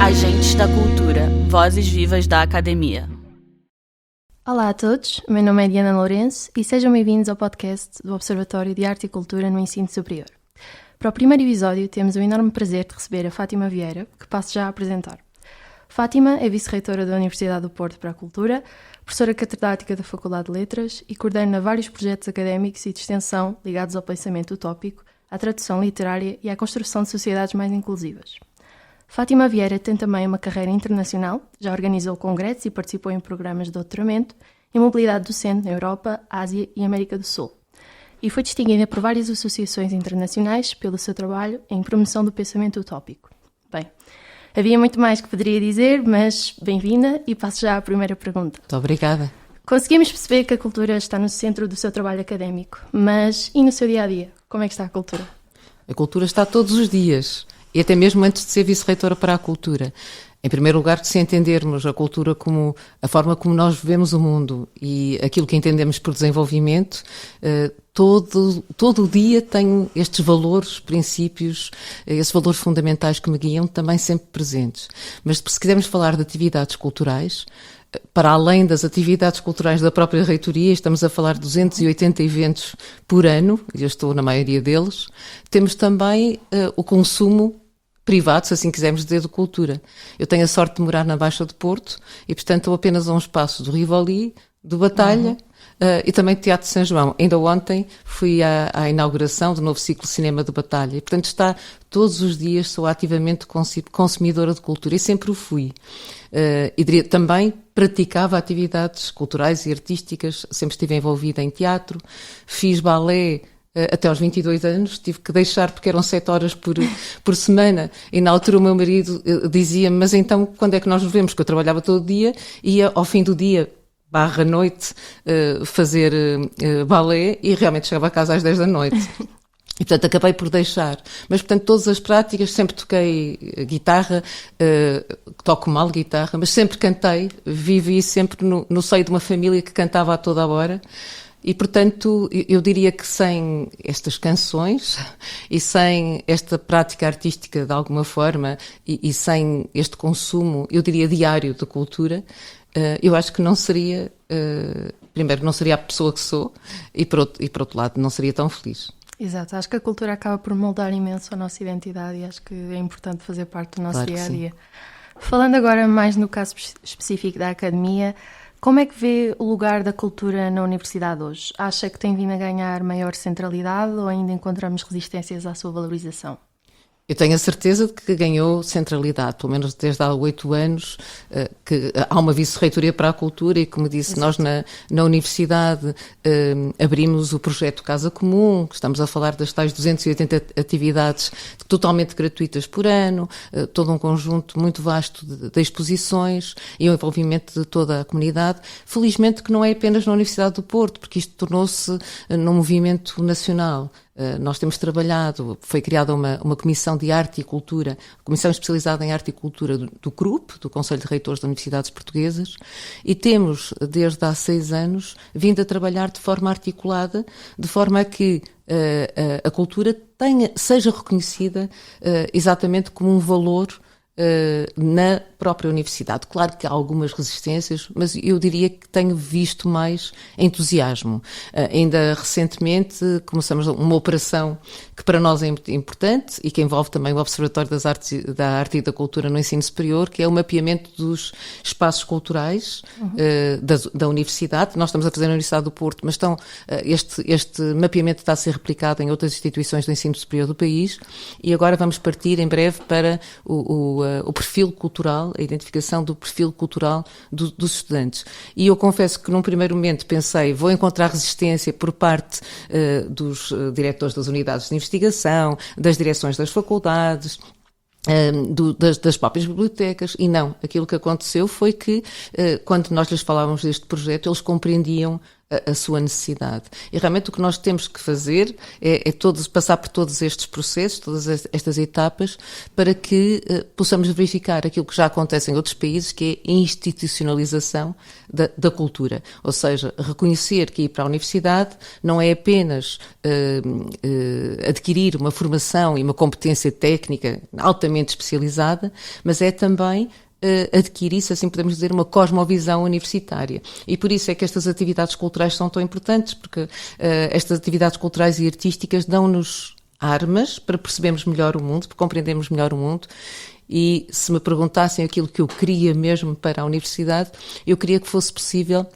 Agentes da Cultura, vozes vivas da academia. Olá a todos, meu nome é Diana Lourenço e sejam bem-vindos ao podcast do Observatório de Arte e Cultura no Ensino Superior. Para o primeiro episódio temos o enorme prazer de receber a Fátima Vieira, que passo já a apresentar. Fátima é vice-reitora da Universidade do Porto para a Cultura, professora catedrática da Faculdade de Letras e coordena vários projetos académicos e de extensão ligados ao pensamento utópico, à tradução literária e à construção de sociedades mais inclusivas. Fátima Vieira tem também uma carreira internacional, já organizou congressos e participou em programas de doutoramento em mobilidade docente na Europa, Ásia e América do Sul. E foi distinguida por várias associações internacionais pelo seu trabalho em promoção do pensamento utópico. Bem, havia muito mais que poderia dizer, mas bem-vinda e passo já à primeira pergunta. Muito obrigada. Conseguimos perceber que a cultura está no centro do seu trabalho académico, mas e no seu dia-a-dia? Como é que está a cultura? A cultura está todos os dias. E até mesmo antes de ser vice-reitora para a cultura. Em primeiro lugar, se entendermos a cultura como a forma como nós vivemos o mundo e aquilo que entendemos por desenvolvimento, todo o dia tenho estes valores, princípios, esses valores fundamentais que me guiam também sempre presentes. Mas se quisermos falar de atividades culturais, para além das atividades culturais da própria reitoria, estamos a falar de 280 eventos por ano, e eu estou na maioria deles, temos também o consumo privado, se assim quisermos dizer, de cultura. Eu tenho a sorte de morar na Baixa de Porto e, portanto, estou apenas a uns passos do Rivoli, do Batalha e também do Teatro de São João. Ainda ontem fui à inauguração do novo ciclo Cinema do Batalha e, portanto, todos os dias sou ativamente consumidora de cultura e sempre o fui. E diria, também praticava atividades culturais e artísticas, sempre estive envolvida em teatro, fiz balé até aos 22 anos, tive que deixar porque eram 7 horas por semana e na altura o meu marido dizia-me, mas então quando é que nós nos vemos? Porque eu trabalhava todo dia e ia ao fim do dia /noite fazer balé e realmente chegava a casa às 10 da noite. E, portanto, acabei por deixar. Mas, portanto, todas as práticas, sempre toquei guitarra, toco mal guitarra, mas sempre cantei, vivi sempre no seio de uma família que cantava a toda a hora. E, portanto, eu diria que sem estas canções e sem esta prática artística de alguma forma e sem este consumo, eu diria, diário de cultura, eu acho que não seria, primeiro, não seria a pessoa que sou e por outro lado, não seria tão feliz. Exato, acho que a cultura acaba por moldar imenso a nossa identidade e acho que é importante fazer parte do nosso dia-a-dia. Falando agora mais no caso específico da academia, como é que vê o lugar da cultura na universidade hoje? Acha que tem vindo a ganhar maior centralidade ou ainda encontramos resistências à sua valorização? Eu tenho a certeza de que ganhou centralidade, pelo menos desde há 8 anos, que há uma vice-reitoria para a cultura e, como disse, nós na universidade abrimos o projeto Casa Comum, que estamos a falar das tais 280 atividades totalmente gratuitas por ano, todo um conjunto muito vasto de exposições e o envolvimento de toda a comunidade. Felizmente que não é apenas na Universidade do Porto, porque isto tornou-se num movimento nacional. Nós temos trabalhado, foi criada uma comissão de arte e cultura, comissão especializada em arte e cultura do CRUP, do Conselho de Reitores de Universidades Portuguesas, e temos, desde há 6 anos, vindo a trabalhar de forma articulada, de forma a que a cultura seja reconhecida exatamente como um valor na própria universidade. Claro que há algumas resistências, mas eu diria que tenho visto mais entusiasmo. Ainda recentemente começamos uma operação que para nós é importante e que envolve também o Observatório da Arte e da Cultura no Ensino Superior, que é o mapeamento dos espaços culturais da universidade. Nós estamos a fazer na Universidade do Porto, mas este mapeamento está a ser replicado em outras instituições do ensino superior do país e agora vamos partir em breve para o perfil cultural, a identificação do perfil cultural dos estudantes. E eu confesso que num primeiro momento pensei, vou encontrar resistência por parte dos diretores das unidades de investigação, das direções das faculdades, das próprias bibliotecas, e não, aquilo que aconteceu foi que quando nós lhes falávamos deste projeto eles compreendiam a sua necessidade. E realmente o que nós temos que fazer é passar por todos estes processos, todas estas etapas, para que possamos verificar aquilo que já acontece em outros países, que é a institucionalização da cultura. Ou seja, reconhecer que ir para a universidade não é apenas adquirir uma formação e uma competência técnica altamente especializada, mas é também adquirir, se assim podemos dizer, uma cosmovisão universitária. E por isso é que estas atividades culturais são tão importantes, porque estas atividades culturais e artísticas dão-nos armas para percebermos melhor o mundo, para compreendermos melhor o mundo. E se me perguntassem aquilo que eu queria mesmo para a universidade, eu queria que fosse possível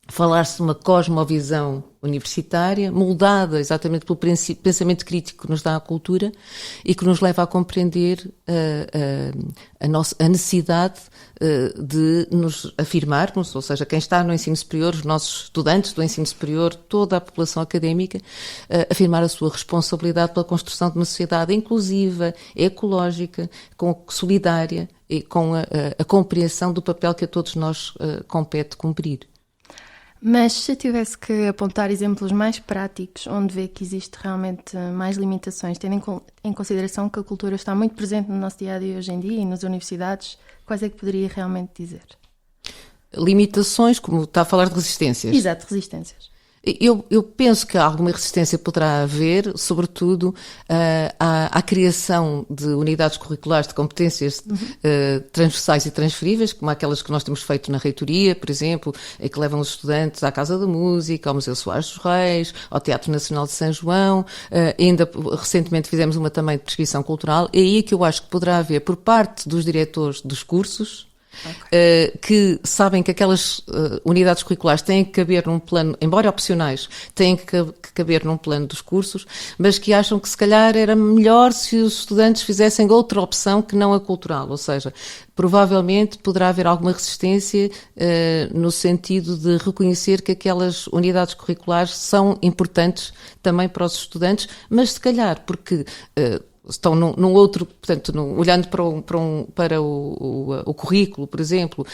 falar-se de uma cosmovisão universitária, moldada exatamente pelo pensamento crítico que nos dá a cultura e que nos leva a compreender a necessidade de nos afirmarmos, ou seja, quem está no ensino superior, os nossos estudantes do ensino superior, toda a população académica, afirmar a sua responsabilidade pela construção de uma sociedade inclusiva, ecológica, solidária e com a compreensão do papel que a todos nós compete cumprir. Mas se tivesse que apontar exemplos mais práticos, onde vê que existe realmente mais limitações, tendo em consideração que a cultura está muito presente no nosso dia-a-dia hoje em dia e nas universidades, quais é que poderia realmente dizer? Limitações, como está a falar de resistências. Exato, resistências. Eu penso que alguma resistência poderá haver, sobretudo à criação de unidades curriculares de competências transversais e transferíveis, como aquelas que nós temos feito na reitoria, por exemplo, que levam os estudantes à Casa da Música, ao Museu Soares dos Reis, ao Teatro Nacional de São João. Ainda recentemente fizemos uma também de prescrição cultural. É aí que eu acho que poderá haver, por parte dos diretores dos cursos, que sabem que aquelas unidades curriculares têm que caber num plano, embora opcionais, têm que caber num plano dos cursos, mas que acham que se calhar era melhor se os estudantes fizessem outra opção que não a cultural, ou seja, provavelmente poderá haver alguma resistência no sentido de reconhecer que aquelas unidades curriculares são importantes também para os estudantes, mas se calhar porque estão num outro, portanto, olhando para o currículo, por exemplo,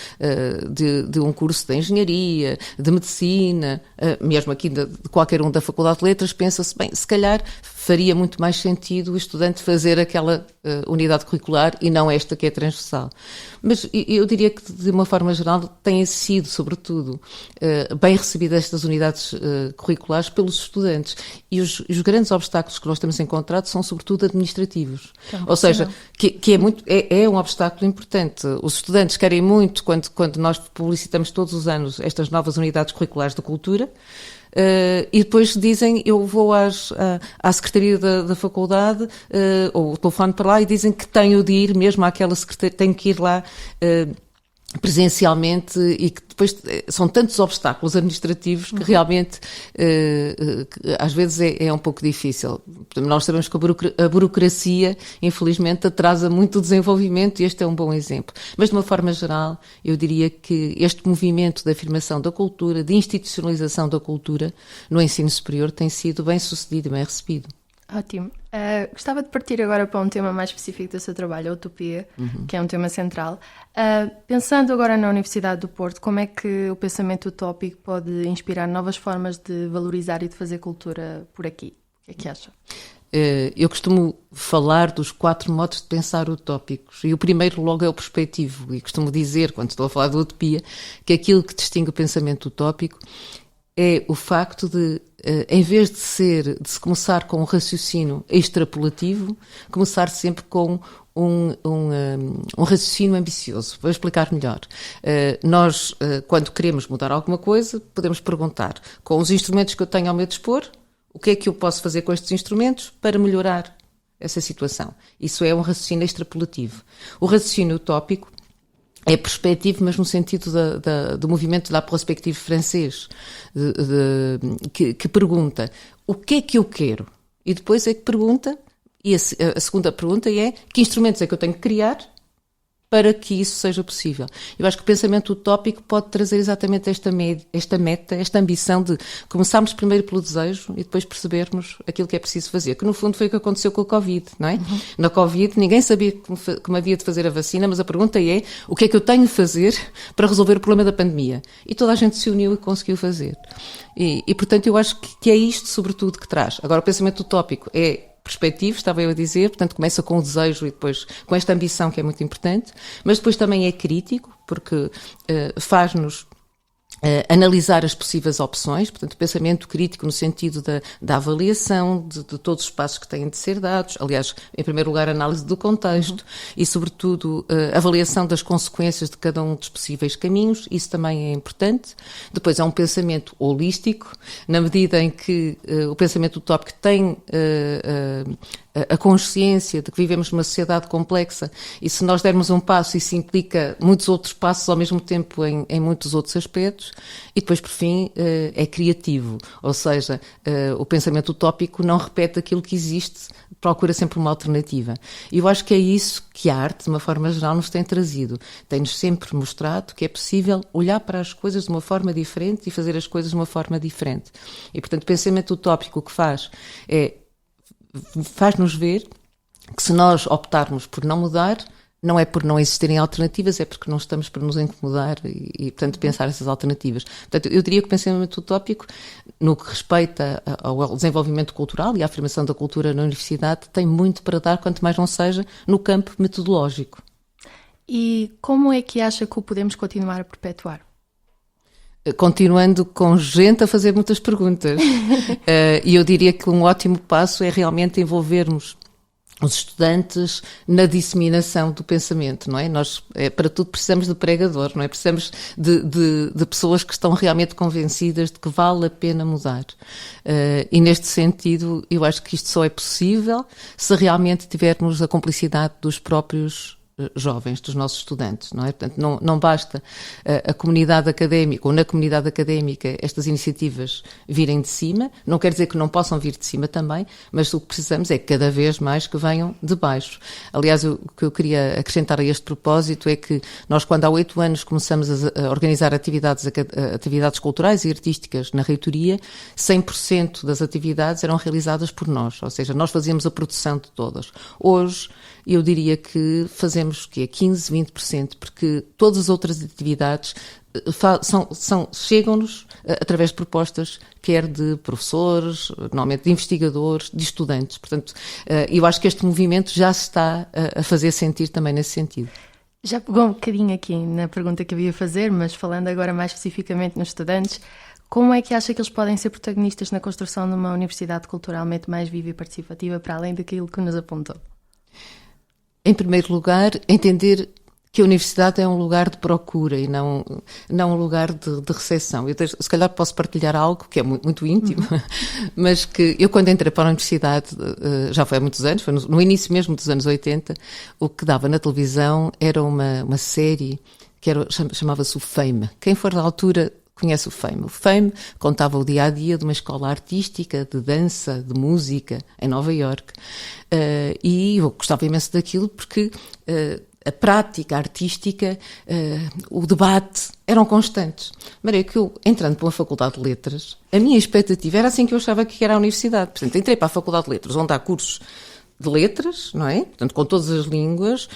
de um curso de engenharia, de medicina, mesmo aqui de qualquer um da Faculdade de Letras, pensa-se, bem, se calhar faria muito mais sentido o estudante fazer aquela unidade curricular e não esta que é transversal. Mas eu diria que, de uma forma geral, têm sido, sobretudo, bem recebidas estas unidades curriculares pelos estudantes. E os grandes obstáculos que nós temos encontrado são, sobretudo, administrativos. Ou seja, que é um obstáculo importante. Os estudantes querem muito, quando nós publicitamos todos os anos estas novas unidades curriculares de cultura, e depois dizem, eu vou à secretaria da faculdade, ou telefono para lá e dizem que tenho de ir mesmo àquela secretaria, tenho que ir lá presencialmente, e que depois são tantos obstáculos administrativos que realmente às vezes é um pouco difícil. Nós sabemos que a burocracia, infelizmente, atrasa muito o desenvolvimento, e este é um bom exemplo. Mas, de uma forma geral, eu diria que este movimento de afirmação da cultura, de institucionalização da cultura no ensino superior, tem sido bem sucedido e bem recebido. Ótimo. Gostava de partir agora para um tema mais específico do seu trabalho, a utopia, que é um tema central. Pensando agora na Universidade do Porto, como é que o pensamento utópico pode inspirar novas formas de valorizar e de fazer cultura por aqui? O que é que acha? Eu costumo falar dos 4 modos de pensar utópicos, e o primeiro logo é o perspectivo, e costumo dizer, quando estou a falar de utopia, que aquilo que distingue o pensamento utópico é o facto de, em vez de se começar com um raciocínio extrapolativo, começar sempre com um raciocínio ambicioso. Vou explicar melhor. Nós, quando queremos mudar alguma coisa, podemos perguntar, com os instrumentos que eu tenho ao meu dispor, o que é que eu posso fazer com estes instrumentos para melhorar essa situação? Isso é um raciocínio extrapolativo. O raciocínio utópico é perspectivo, mas no sentido do movimento da prospective francês, que pergunta o que é que eu quero? E depois é que pergunta, e a segunda pergunta é que instrumentos é que eu tenho que criar para que isso seja possível. Eu acho que o pensamento utópico pode trazer exatamente esta meta, esta ambição de começarmos primeiro pelo desejo e depois percebermos aquilo que é preciso fazer, que no fundo foi o que aconteceu com a Covid, não é? Na Covid ninguém sabia como havia de fazer a vacina, mas a pergunta é, o que é que eu tenho de fazer para resolver o problema da pandemia? E toda a gente se uniu e conseguiu fazer. E portanto, eu acho que é isto, sobretudo, que traz. Agora, o pensamento utópico é perspectivo, estava eu a dizer, portanto começa com o desejo e depois com esta ambição que é muito importante, mas depois também é crítico, porque faz-nos analisar as possíveis opções, portanto o pensamento crítico no sentido da avaliação de todos os passos que têm de ser dados, aliás, em primeiro lugar, análise do contexto e, sobretudo, avaliação das consequências de cada um dos possíveis caminhos, isso também é importante. Depois há um pensamento holístico, na medida em que o pensamento utópico tem a consciência de que vivemos numa sociedade complexa e se nós dermos um passo isso implica muitos outros passos ao mesmo tempo em muitos outros aspectos. E depois, por fim, é criativo, ou seja, o pensamento utópico não repete aquilo que existe, procura sempre uma alternativa. E eu acho que é isso que a arte, de uma forma geral, nos tem trazido. Tem-nos sempre mostrado que é possível olhar para as coisas de uma forma diferente e fazer as coisas de uma forma diferente. E, portanto, o pensamento utópico o que faz-nos ver que se nós optarmos por não mudar, não é por não existirem alternativas, é porque não estamos para nos incomodar e portanto, pensar essas alternativas. Portanto, eu diria que o pensamento utópico, no que respeita ao desenvolvimento cultural e à afirmação da cultura na universidade, tem muito para dar, quanto mais não seja, no campo metodológico. E como é que acha que o podemos continuar a perpetuar? Continuando com gente a fazer muitas perguntas. E eu diria que um ótimo passo é realmente envolvermos os estudantes na disseminação do pensamento, não é? Nós, para tudo, precisamos de pregador, não é? Precisamos de pessoas que estão realmente convencidas de que vale a pena mudar. E neste sentido, eu acho que isto só é possível se realmente tivermos a cumplicidade dos próprios jovens, dos nossos estudantes, não é? Portanto, não basta a comunidade académica, ou na comunidade académica, estas iniciativas virem de cima, não quer dizer que não possam vir de cima também, mas o que precisamos é cada vez mais que venham de baixo. Aliás, o que eu queria acrescentar a este propósito é que nós, quando há 8 anos começamos a organizar atividades culturais e artísticas na reitoria, 100% das atividades eram realizadas por nós, ou seja, nós fazíamos a produção de todas. Hoje, eu diria que fazemos 15, 20%, porque todas as outras atividades chegam-nos através de propostas, quer de professores, normalmente de investigadores, de estudantes. Portanto, eu acho que este movimento já se está a fazer sentir também nesse sentido. Já pegou um bocadinho aqui na pergunta que eu ia fazer, mas falando agora mais especificamente nos estudantes, como é que acha que eles podem ser protagonistas na construção de uma universidade culturalmente mais viva e participativa, para além daquilo que nos apontou? Em primeiro lugar, entender que a universidade é um lugar de procura e não um lugar de recepção. Eu, se calhar, posso partilhar algo que é muito íntimo, mas que eu, quando entrei para a universidade, já foi há muitos anos, foi no início mesmo dos anos 80, o que dava na televisão era uma série que chamava-se o Fame. Quem for da altura conhece o Fame. O Fame contava o dia-a-dia de uma escola artística, de dança, de música, em Nova Iorque. E eu gostava imenso daquilo porque a prática artística, o debate, eram constantes. Maria, que eu, entrando para uma faculdade de letras, a minha expectativa era assim que eu achava que era a universidade. Portanto, entrei para a faculdade de letras, onde há cursos de letras, não é? Portanto, com todas as línguas,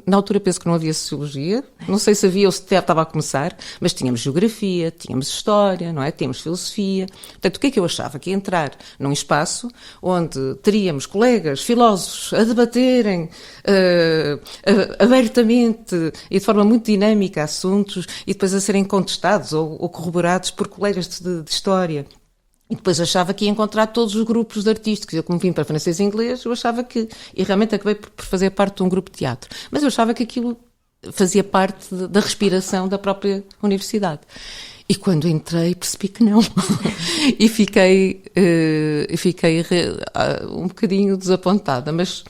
na altura penso que não havia sociologia, não sei se havia ou se estava a começar, mas tínhamos geografia, tínhamos história, não é? Tínhamos filosofia. Portanto, o que é que eu achava? Que ia entrar num espaço onde teríamos colegas, filósofos, a debaterem abertamente e de forma muito dinâmica assuntos e depois a serem contestados ou corroborados por colegas de história. E depois achava que ia encontrar todos os grupos de artísticos. Eu, como vim para francês e inglês, eu achava que... E realmente acabei por fazer parte de um grupo de teatro. Mas eu achava que aquilo fazia parte da respiração da própria universidade. E quando entrei, percebi que não. E fiquei um bocadinho desapontada. Mas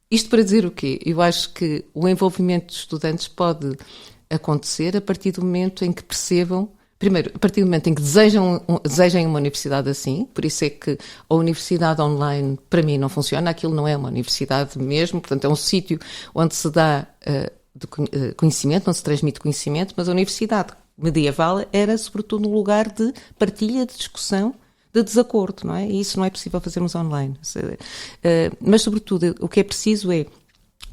isto para dizer o quê? Eu acho que o envolvimento dos estudantes pode acontecer a partir do momento em que percebam primeiro, a partir do momento em que desejem uma universidade assim, por isso é que a universidade online, para mim, não funciona, aquilo não é uma universidade mesmo, portanto é um sítio onde se dá conhecimento, onde se transmite conhecimento, mas a universidade medieval era sobretudo um lugar de partilha, de discussão, de desacordo, não é? E isso não é possível fazermos online. Mas, sobretudo, o que é preciso é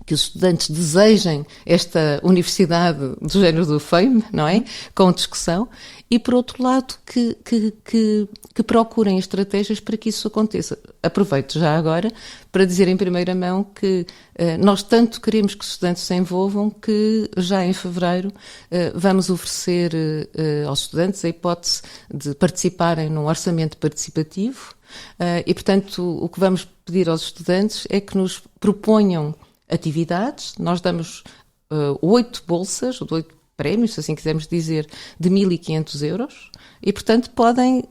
que os estudantes desejem esta universidade do género do FAME, não é? Com discussão, e por outro lado que procurem estratégias para que isso aconteça. Aproveito já agora para dizer em primeira mão que nós tanto queremos que os estudantes se envolvam que já em fevereiro vamos oferecer aos estudantes a hipótese de participarem num orçamento participativo e, portanto, o que vamos pedir aos estudantes é que nos proponham atividades. Nós damos 8 bolsas, ou 8 prémios, se assim quisermos dizer, de 1.500 euros e, portanto, podem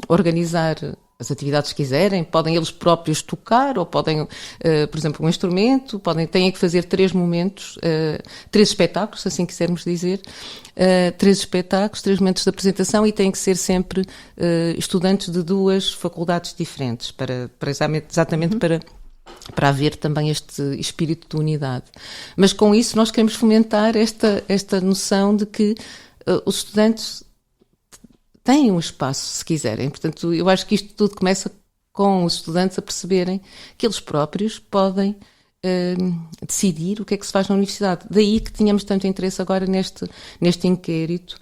organizar as atividades que quiserem, podem eles próprios tocar ou podem, por exemplo, um instrumento, têm que fazer 3 momentos, 3 espetáculos, se assim quisermos dizer, 3 espetáculos, 3 momentos de apresentação e têm que ser sempre estudantes de 2 faculdades diferentes, exatamente para haver também este espírito de unidade. Mas com isso nós queremos fomentar esta noção de que os estudantes têm um espaço, se quiserem. Portanto, eu acho que isto tudo começa com os estudantes a perceberem que eles próprios podem decidir o que é que se faz na universidade. Daí que tínhamos tanto interesse agora neste inquérito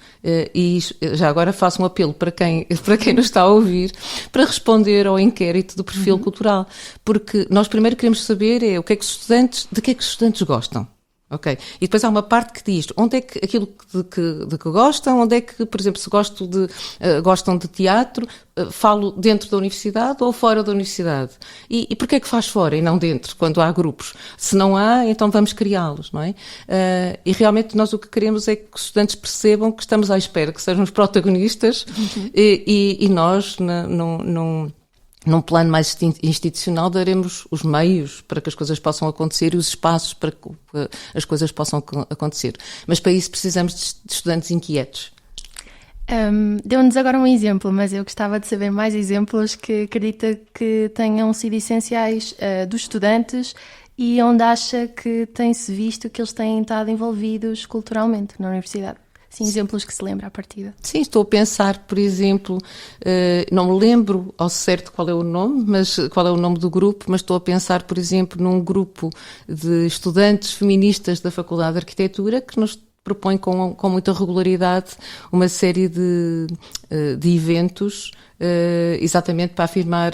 e já agora faço um apelo para quem nos está a ouvir para responder ao inquérito do perfil cultural, porque nós primeiro queremos saber de que é que os estudantes gostam. Ok. E depois há uma parte que diz onde é que aquilo de que gostam, onde é que, por exemplo, se gostam de teatro, falo dentro da universidade ou fora da universidade. E porquê é que faz fora e não dentro, quando há grupos? Se não há, então vamos criá-los, não é? E realmente nós o que queremos é que os estudantes percebam que estamos à espera, que sejam os protagonistas e nós num plano mais institucional, daremos os meios para que as coisas possam acontecer e os espaços para que as coisas possam acontecer. Mas para isso precisamos de estudantes inquietos. Deu-nos agora um exemplo, mas eu gostava de saber mais exemplos que acredita que tenham sido essenciais dos estudantes e onde acha que tem-se visto que eles têm estado envolvidos culturalmente na universidade. Sim, exemplos que se lembra à partida. Sim, estou a pensar, por exemplo, não me lembro ao certo qual é o nome do grupo, mas estou a pensar, por exemplo, num grupo de estudantes feministas da Faculdade de Arquitetura que nos propõe com muita regularidade uma série de eventos exatamente para afirmar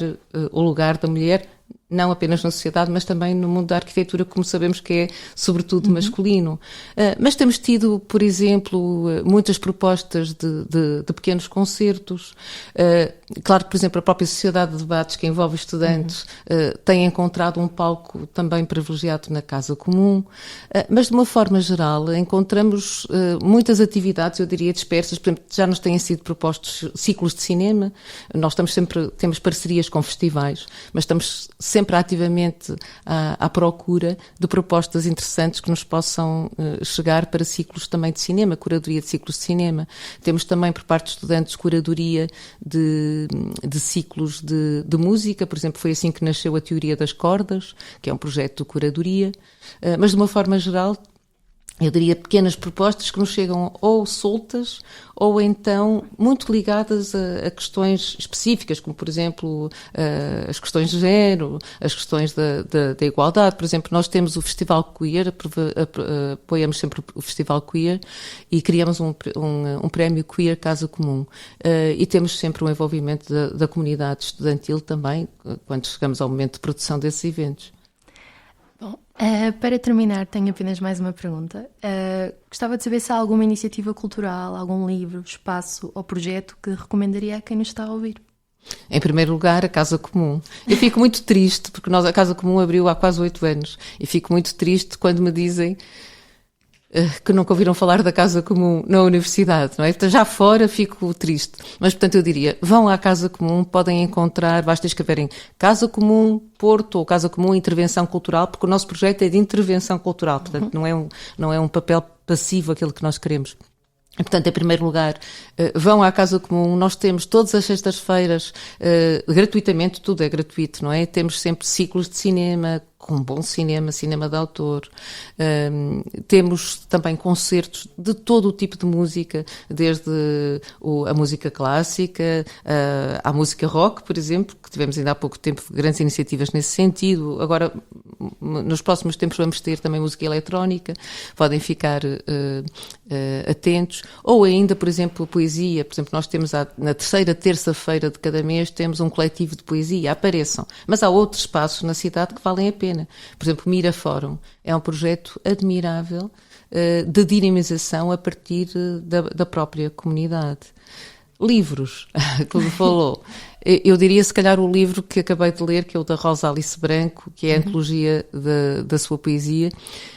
o lugar da mulher, não apenas na sociedade, mas também no mundo da arquitetura, como sabemos que é sobretudo masculino. Mas temos tido, por exemplo, muitas propostas de pequenos concertos. Claro que, por exemplo, a própria Sociedade de Debates, que envolve estudantes, tem encontrado um palco também privilegiado na Casa Comum. Mas, de uma forma geral, encontramos muitas atividades, eu diria, dispersas. Por exemplo, já nos têm sido propostos ciclos de cinema. Nós temos parcerias com festivais, mas estamos sempre ativamente à procura de propostas interessantes que nos possam chegar para ciclos também de cinema, curadoria de ciclos de cinema. Temos também, por parte de estudantes, curadoria de ciclos de música. Por exemplo, foi assim que nasceu a Teoria das Cordas, que é um projeto de curadoria. Mas, de uma forma geral, eu diria pequenas propostas que nos chegam ou soltas ou então muito ligadas a questões específicas, como, por exemplo, as questões de género, as questões da igualdade. Por exemplo, nós temos o Festival Queer, apoiamos sempre o Festival Queer e criamos um prémio Queer Casa Comum. E temos sempre o envolvimento da comunidade estudantil também, quando chegamos ao momento de produção desses eventos. Bom, para terminar, tenho apenas mais uma pergunta. Gostava de saber se há alguma iniciativa cultural, algum livro, espaço ou projeto que recomendaria a quem nos está a ouvir. Em primeiro lugar, a Casa Comum. Eu fico muito triste, porque a Casa Comum abriu há quase 8 anos, e fico muito triste quando me dizem que nunca ouviram falar da Casa Comum na universidade, não é? Então, já fora fico triste. Mas, portanto, eu diria, vão à Casa Comum, podem encontrar, basta escreverem Casa Comum Porto ou Casa Comum Intervenção Cultural, porque o nosso projeto é de intervenção cultural, portanto, não é um papel passivo aquele que nós queremos. Portanto, em primeiro lugar, vão à Casa Comum. Nós temos todas as sextas-feiras, gratuitamente, tudo é gratuito, não é? Temos sempre ciclos de cinema, com bom cinema, cinema de autor. Temos também concertos de todo o tipo de música, desde a música clássica, à música rock, por exemplo, que tivemos ainda há pouco tempo grandes iniciativas nesse sentido. Agora, nos próximos tempos vamos ter também música eletrónica, podem ficar atentos. Ou ainda, por exemplo, poesia. Por exemplo, nós temos na terceira terça-feira de cada mês temos um coletivo de poesia. Apareçam. Mas há outros espaços na cidade que valem a pena. Por exemplo, Mira Fórum é um projeto admirável de dinamização a partir da própria comunidade. Livros, como falou, eu diria se calhar o livro que acabei de ler, que é o da Rosa Alice Branco, que é a antologia da sua poesia,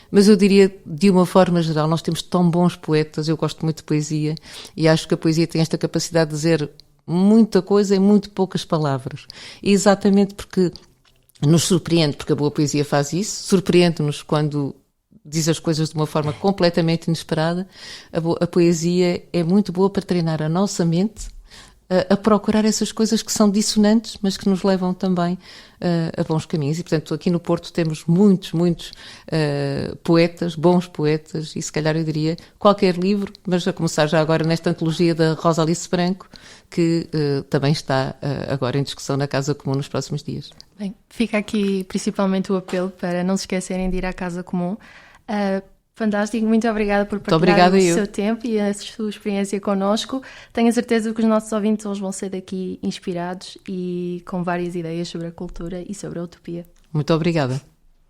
mas eu diria, de uma forma geral, nós temos tão bons poetas, eu gosto muito de poesia, e acho que a poesia tem esta capacidade de dizer muita coisa em muito poucas palavras. E exatamente porque nos surpreende, porque a boa poesia faz isso, surpreende-nos quando diz as coisas de uma forma completamente inesperada. A poesia é muito boa para treinar a nossa mente a procurar essas coisas que são dissonantes, mas que nos levam também a bons caminhos. E, portanto, aqui no Porto temos muitos poetas, bons poetas, e se calhar eu diria qualquer livro, mas a começar já agora nesta antologia da Rosa Alice Branco, que também está agora em discussão na Casa Comum nos próximos dias. Bem, fica aqui principalmente o apelo para não se esquecerem de ir à Casa Comum. Fantástico, muito obrigada por partilhar o seu tempo e a sua experiência connosco. Tenho a certeza que os nossos ouvintes hoje vão sair daqui inspirados e com várias ideias sobre a cultura e sobre a utopia. Muito obrigada.